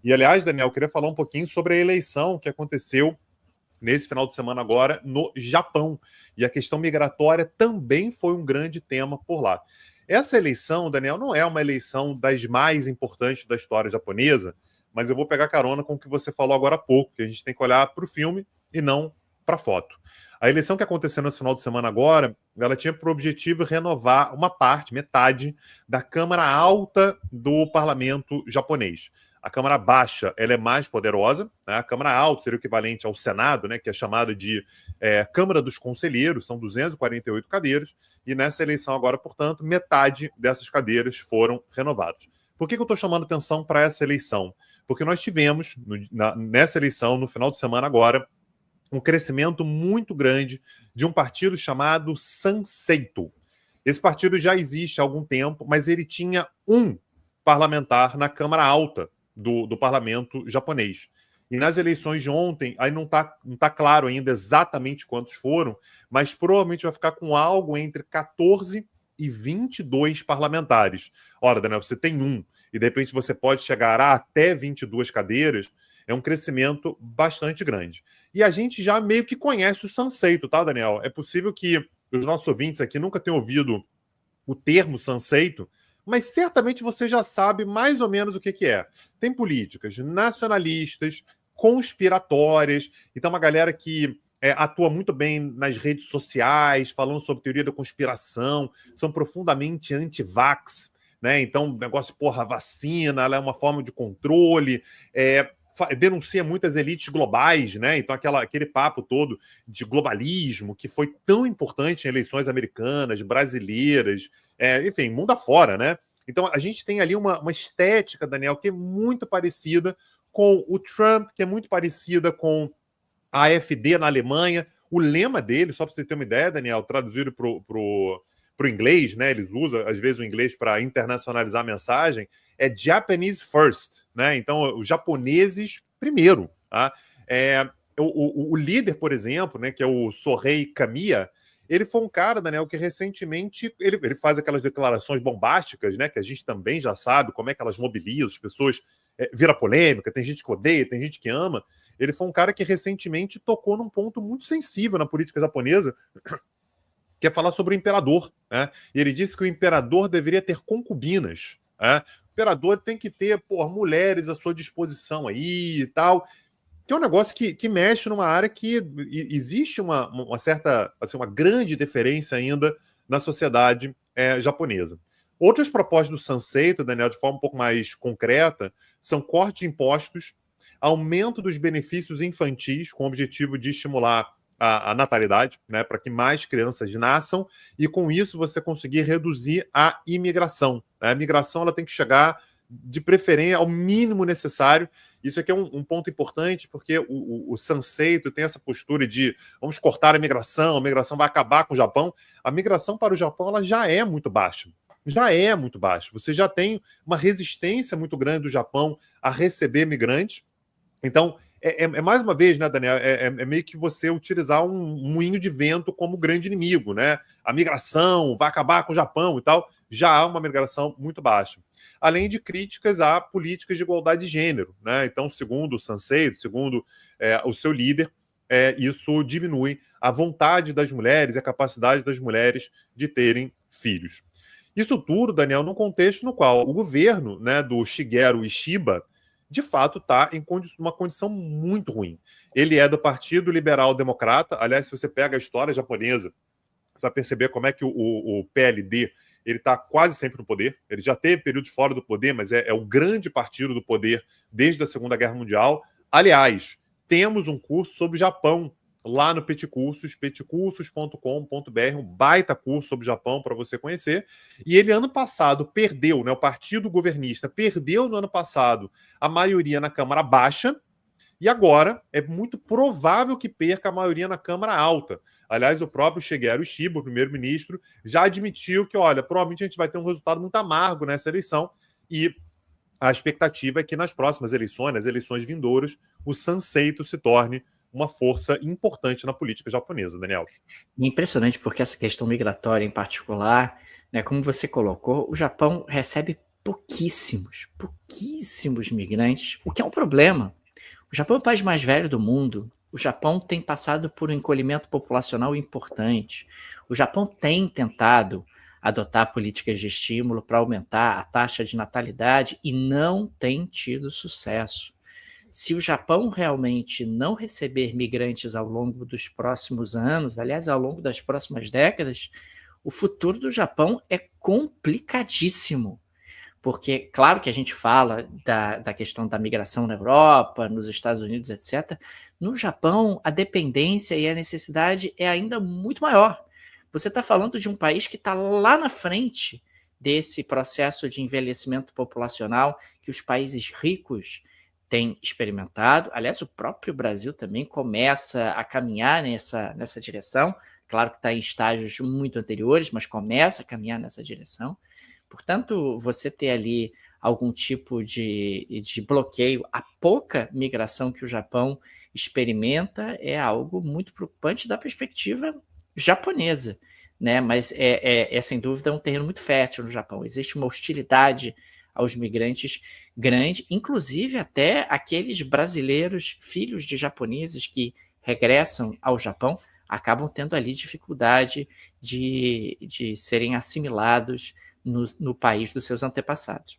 E, aliás, Daniel, eu queria falar um pouquinho sobre a eleição que aconteceu nesse final de semana agora no Japão. E a questão migratória também foi um grande tema por lá. Essa eleição, Daniel, não é uma eleição das mais importantes da história japonesa, mas eu vou pegar carona com o que você falou agora há pouco, que a gente tem que olhar para o filme e não para a foto. A eleição que aconteceu nesse final de semana agora, ela tinha por objetivo renovar uma parte, metade, da Câmara Alta do parlamento japonês. A Câmara Baixa ela é mais poderosa, né? A Câmara Alta seria o equivalente ao Senado, né? Que é chamada de Câmara dos Conselheiros, são 248 cadeiras, e nessa eleição agora, portanto, metade dessas cadeiras foram renovadas. Por que eu estou chamando atenção para essa eleição? Porque nós tivemos, nessa eleição, no final de semana agora, um crescimento muito grande de um partido chamado Sanseito. Esse partido já existe há algum tempo, mas ele tinha um parlamentar na Câmara Alta do parlamento japonês. E nas eleições de ontem, aí não tá claro ainda exatamente quantos foram, mas provavelmente vai ficar com algo entre 14 e 22 parlamentares. Ora, Daniel, você tem um, e de repente você pode chegar a até 22 cadeiras, é um crescimento bastante grande. E a gente já meio que conhece o Sanseito, tá, Daniel? É possível que os nossos ouvintes aqui nunca tenham ouvido o termo Sanseito, mas certamente você já sabe mais ou menos o que é. Tem políticas nacionalistas, conspiratórias, então uma galera que atua muito bem nas redes sociais, falando sobre teoria da conspiração, são profundamente anti-vax, né? Então, negócio, porra, vacina, ela é uma forma de controle, denuncia muitas elites globais, né? Então, aquele papo todo de globalismo que foi tão importante em eleições americanas, brasileiras, enfim, mundo afora, né? Então, a gente tem ali uma estética, Daniel, que é muito parecida com o Trump, que é muito parecida com a AfD na Alemanha. O lema dele, só para você ter uma ideia, Daniel, traduzido para o inglês, né? Eles usam, às vezes, o inglês para internacionalizar a mensagem, é Japanese First, né? Então, os japoneses primeiro, tá? O líder, por exemplo, né, que é o Sorei Kamiya, ele foi um cara, Daniel, que recentemente ele faz aquelas declarações bombásticas, né, que a gente também já sabe como é que elas mobilizam, as pessoas vira polêmica, tem gente que odeia, tem gente que ama. Ele foi um cara que recentemente tocou num ponto muito sensível na política japonesa, que é falar sobre o imperador, né? E ele disse que o imperador deveria ter concubinas, né? O imperador tem que ter, mulheres à sua disposição aí e tal, que é um negócio que mexe numa área que existe uma certa, assim, uma grande deferência ainda na sociedade japonesa. Outras propostas do Sanseito, Daniel, de forma um pouco mais concreta, são corte de impostos, aumento dos benefícios infantis, com o objetivo de estimular a natalidade, né, para que mais crianças nasçam, e com isso você conseguir reduzir a imigração. A migração ela tem que chegar, de preferência, ao mínimo necessário. Isso aqui é um ponto importante, porque o Sanseito tem essa postura de vamos cortar a migração vai acabar com o Japão. A migração para o Japão ela já é muito baixa. Já é muito baixa. Você já tem uma resistência muito grande do Japão a receber migrantes. Então, mais uma vez, né, Daniel, meio que você utilizar um moinho de vento como grande inimigo, né? A migração vai acabar com o Japão e tal. Já há uma migração muito baixa. Além de críticas a políticas de igualdade de gênero, né? Então, segundo o Sanseito, segundo o seu líder, isso diminui a vontade das mulheres e a capacidade das mulheres de terem filhos. Isso tudo, Daniel, num contexto no qual o governo, né, do Shigeru Ishiba de fato está em uma condição muito ruim. Ele é do Partido Liberal Democrata. Aliás, se você pega a história japonesa, você vai perceber como é que o PLD ele está quase sempre no poder. Ele já teve períodos fora do poder, mas é o grande partido do poder desde a Segunda Guerra Mundial. Aliás, temos um curso sobre o Japão lá no Peticursos, peticursos.com.br, um baita curso sobre o Japão para você conhecer. E ele, ano passado, perdeu, né, o partido governista perdeu no ano passado a maioria na Câmara Baixa, e agora é muito provável que perca a maioria na Câmara Alta. Aliás, o próprio Shigeru Ishiba, o primeiro-ministro, já admitiu que, olha, provavelmente a gente vai ter um resultado muito amargo nessa eleição, e a expectativa é que nas próximas eleições, nas eleições vindouras, o Sanseito se torne uma força importante na política japonesa, Daniel. É impressionante porque essa questão migratória em particular, né, como você colocou, o Japão recebe pouquíssimos migrantes, o que é um problema. O Japão é o país mais velho do mundo. O Japão tem passado por um encolhimento populacional importante. O Japão tem tentado adotar políticas de estímulo para aumentar a taxa de natalidade e não tem tido sucesso. Se o Japão realmente não receber migrantes ao longo dos próximos anos, aliás, ao longo das próximas décadas, o futuro do Japão é complicadíssimo. Porque, claro que a gente fala da questão da migração na Europa, nos Estados Unidos, etc. No Japão, a dependência e a necessidade é ainda muito maior. Você está falando de um país que está lá na frente desse processo de envelhecimento populacional que os países ricos têm experimentado. Aliás, o próprio Brasil também começa a caminhar nessa direção. Claro que está em estágios muito anteriores, mas começa a caminhar nessa direção. Portanto, você ter ali algum tipo de bloqueio à pouca migração que o Japão experimenta é algo muito preocupante da perspectiva japonesa, né? Mas é sem dúvida um terreno muito fértil no Japão. Existe uma hostilidade aos migrantes grande, inclusive até aqueles brasileiros, filhos de japoneses que regressam ao Japão, acabam tendo ali dificuldade de serem assimilados no país dos seus antepassados.